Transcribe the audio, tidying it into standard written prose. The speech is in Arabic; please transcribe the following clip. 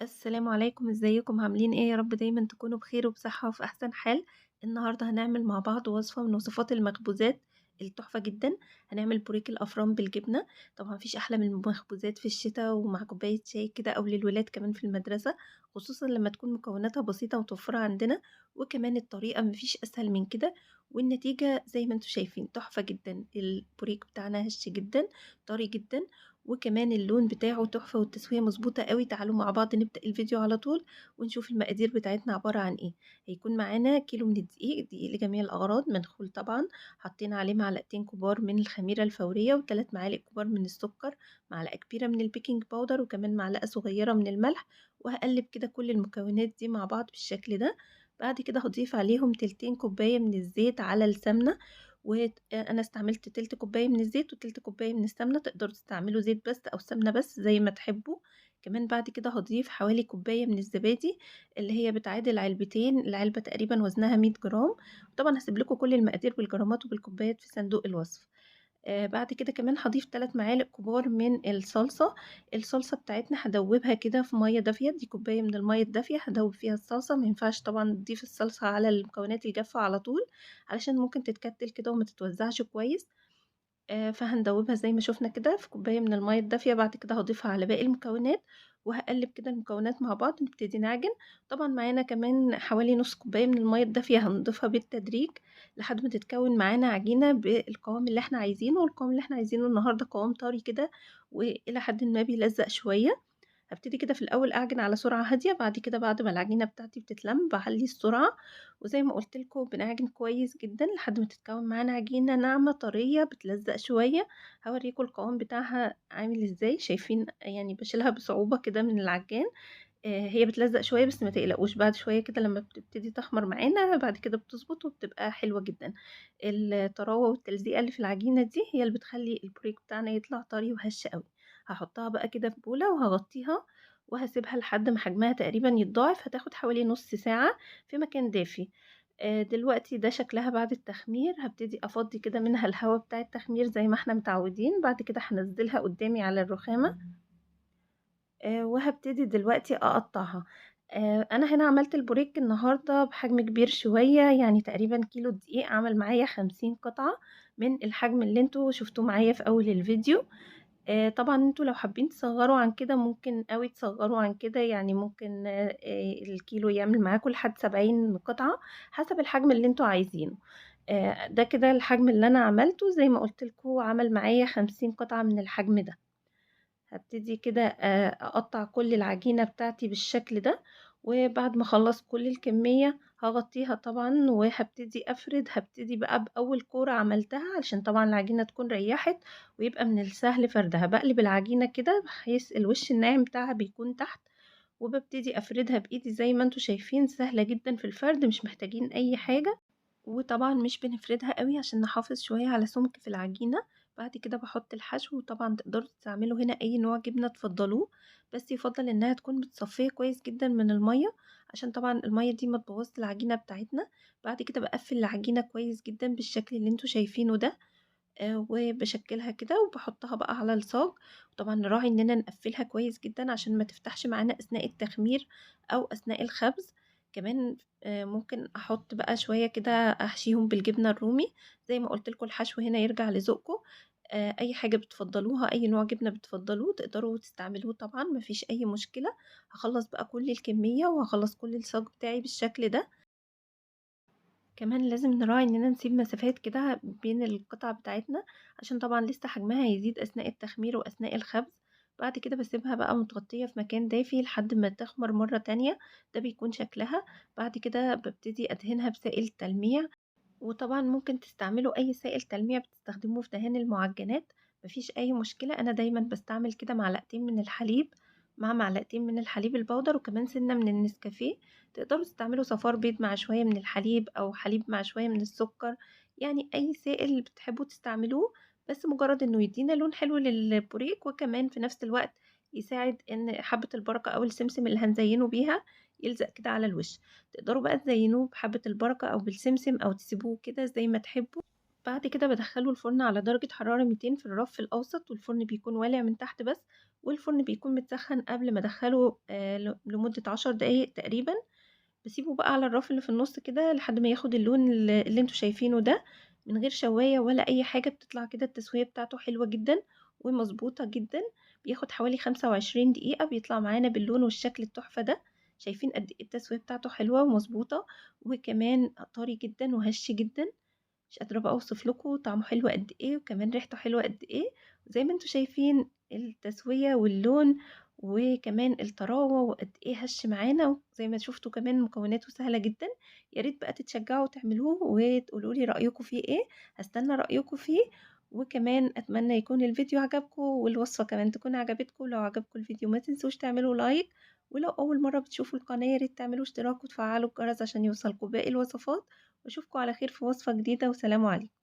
السلام عليكم، إزيكم عاملين إيه؟ يا رب دايمًا تكونوا بخير وبصحة وفي أحسن حال. النهارده هنعمل مع بعض وصفة من وصفات المخبوزات التحفة جدًا. هنعمل بوريك الأفران بالجبنة. طبعًا ما فيش أحلى من المخبوزات في الشتا ومع كوباية شاي كده أو للولاد كمان في المدرسة، خصوصًا لمّا تكون مكوناتها بسيطة ومتوفرة عندنا، وكمان الطريقة ما فيش أسهل من كده، والنتيجة زي ما أنتم شايفين تحفة جدًا. البوريك بتاعنا هش جدًا، طري جدًا، وكمان اللون بتاعه تحفة والتسوية مضبوطة أوي. تعالوا مع بعض نبدأ الفيديو على طول ونشوف المقادير بتاعتنا عبارة عن إيه. هيكون معانا كيلو من الدقيق، دقيق لجميع الأغراض منخول طبعًا، حطينا عليه معلقتين كبار من الخميرة الفورية و3 معالق كبار من السكر، معلقة كبيرة من البيكنج باودر، وكمان معلقة صغيرة من الملح، وهاقلب كده كل المكونات دي مع بعض بالشكل ده. بعد كده هاضيف عليهم تلتين كوباية من الزيت على السمنة، أنا استعملت تِلت كوباية من الزيت وتِلت كوباية من السمنة، تقدروا تستعملوا زيت بس أو سمنة بس زي ما تحبوا. كمان بعد كده هاضيف حوالي كوباية من الزبادي اللي هي بتعادل علبتين، العلبة تقريبًا وزنها 100 جرام. طبعًا هاسيب لكم كل المقادير بالجرامات وبالكوبايات في صندوق الوصف. بعد كده كمان هاضيف 3 معالق كبار من الصلصة. الصلصة بتاعتنا هادوّبها كده في مَيّة دافية، دي كوباية من المَيّة الدافية هادوّب فيها الصلصة. ما ينفعش طبعًا نضيف الصلصة على المكونات الجافة على طول، علشان ممكن تتكتل كده وما تتوزّعش كويس. فهندوّبها زي ما شُفنا كده في كوباية من المَيّة الدافية. بعد كده هاضيفها على باقي المكونات، وهاقلّب كده المكونات مع بعض نبتدي نعجن. طبعًا معانا كمان حوالي نُص كوباية من المَيّة الدافية هنضيفها بالتدريج لحد ما تتكوّن معانا عجينة بالقوام اللي إحنا عايزينه، والقوام اللي إحنا عايزينه النهارده قوام طري كده وإلى حدٍ ما بيلزّق شوية. هابتدي كده في الأول أعجن على سرعة هادية، بعد كده بعد ما العجينة بتاعتي بتتلَم باعلّي السرعة، وزي ما قُلت لكم بنعجن كويس جدًا لحد ما تتكوّن معانا عجينة ناعمة طرية بتلزّق شوية. هاورّيكم القوام بتاعها عامل إزاي، شايفين يعني باشيلها بصعوبة كده من العجان. هي بتلزّق شوية بس ما تقلقوش، بعد شوية كده لمّا بتبتدي تخمر معانا بعد كده بتضبط وبتبقى حلوة جدًا. الطراوة والتلزيقة اللي في العجينة دي هي اللي بتخلّي البوريك بتاعنا يطلع طري وهش أوي. هاحطها بقى كده في بولة وهاغطيها وهاسيبها لحد ما حجمها تقريبًا يتضاعف، هتاخد حوالي نُص ساعة في مكان دافي. دلوقتي ده شكلها بعد التخمير. هابتدي أفضّي كده منها الهوا بتاع التخمير زي ما إحنا متعودين، بعد كده هانزّلها قدّامي على الرخامة. وهابتدي دلوقتي أقطّعها. أنا هنا عملت البوريك النهارده بحجم كبير شوية، يعني تقريبًا كيلو دقيق عمل معايا 50 قطعة من الحجم اللي أنتم شُفتوه معايا في أول الفيديو. طبعًا أنتم لو حابين تصغّروا عن كده ممكن أوي تصغّروا عن كده، يعني ممكن الكيلو يعمل معاكم لحد 70 قطعة، حسب الحجم اللي أنتم عايزينه. ده كده الحجم اللي أنا عملته، زي ما قُلت لكم عمل معايا 50 قطعة من الحجم ده. هابتدي كده أقطّع كل العجينة بتاعتي بالشكل ده، وبعد ما أخلّص كل الكمية هاغطّيها طبعًا وهابتدي أفرد. هابتدي بقى بأول كورة عملتها علشان طبعًا العجينة تكون ريّحت ويبقى من السهل فردها. باقلب العجينة كده بحيث الوش الناعم بتاعها بيكون تحت، وبابتدي أفردها بإيدي زي ما أنتم شايفين، سهلة جدًا في الفرد مش محتاجين أي حاجة. وطبعًا مش بنفردها أوي عشان نحافظ شوية على سُمك في العجينة. بعد كده باحط الحشو، وطبعًا تقدروا تستعملوا هنا أي نوع جبنة تفضّلوه، بس يُفضّل إنها تكون متصفية كويس جدًا من المَيّة، عشان طبعًا المَيّة دي ما تبوّظش العجينة بتاعتنا. بعد كده باقفّل العجينة كويس جدًا بالشكل اللي أنتم شايفينه ده. وباشكّلها كده وباحطها بقى على الصاج، وطبعًا نراعي إننا نقفّلها كويس جدًا عشان ما تفتحش معانا أثناء التخمير أو أثناء الخبز. كمان ممكن أحط بقى شوية كده أحشيهم بالجبنة الرومي. زي ما قُلت لكم الحشو هنا يرجع لذوقكم. أي حاجة بتفضّلوها، أي نوع جبنة بتفضّلوه تقدروا تستعملوه طبعًا ما فيش أي مشكلة. هاخلّص بقى كل الكمية وهاخلّص كل الصاج بتاعي بالشكل ده. كمان لازم نراعي إننا نسيب مسافات كده بين القطع بتاعتنا، عشان طبعًا لسه حجمها هيزيد أثناء التخمير وأثناء الخبز. بعد كده باسيبها بقى متغطية في مكان دافي لحد ما تخمر مرة تانية، ده بيكون شكلها. بعد كده بابتدي أدهنها بسائل تلميع، وطبعًا ممكن تستعملوا أي سائل تلميع بتستخدموه في دهان المعجنات، ما فيش أي مشكلة. أنا دايمًا باستعمل كده معلقتين من الحليب مع معلقتين من الحليب البودر وكمان سِنّة من النسكافيه. تقدروا تستعملوا صفار بيض مع شوية من الحليب أو حليب مع شوية من السكر، يعني أي سائل بتحبوا تستعملوه، بس مجرد إنه يدّينا لون حلو للبوريك، وكمان في نفس الوقت يساعد إن حبة البركة أو السمسم اللي هنزينه بيها يلزق كده على الوش. تقدروا بقى تزينوه بحبة البركة أو بالسمسم أو تسيبوه كده زي ما تحبوا، بعد كده بادخّله الفرن على درجة حرارة 200 في الرف الأوسط، والفرن بيكون والع من تحت بس، والفرن بيكون متسخّن قبل ما أدخّله لمدة 10 دقايق تقريبًا. باسيبه بقى على الرف اللي في النُص كده لحد ما ياخد اللون اللي أنتم شايفينه ده، من غير شواية ولا أي حاجة، بتطلع كده التسوية بتاعته حلوة جدًا ومضبوطة جدًا. بياخد حوالي 25 دقيقة بيطلع معانا باللون والشكل التحفة ده. شايفين قد إيه التسوية بتاعته حلوة ومضبوطة، وكمان طري جدًا وهش جدًا. مش قادرة بقى أوصف لكم طعمه حلو قد إيه، وكمان ريحته حلوة قد إيه. وزي ما أنتم شايفين التسوية واللون، وكمان الطراوة وقد إيه هَش معانا، وزي ما شُفتوا كمان مكوناته سهلة جدًا. يا ريت بقى تتشجعوا وتعملوه وتقولوا لي رأيكم فيه إيه. هاستنى رأيكم فيه. وكمان أتمنى يكون الفيديو عجبكم والوصفة كمان تكون عجبتكم. لو عجبكم الفيديو ما تنسوش تعملوا لايك، ولو أول مرة بتشوفوا القناة يا ريت تعملوا اشتراك وتفعلوا الجرس عشان يوصلكم باقي الوصفات. واشوفكم على خير في وصفة جديدة، وسلام عليكم.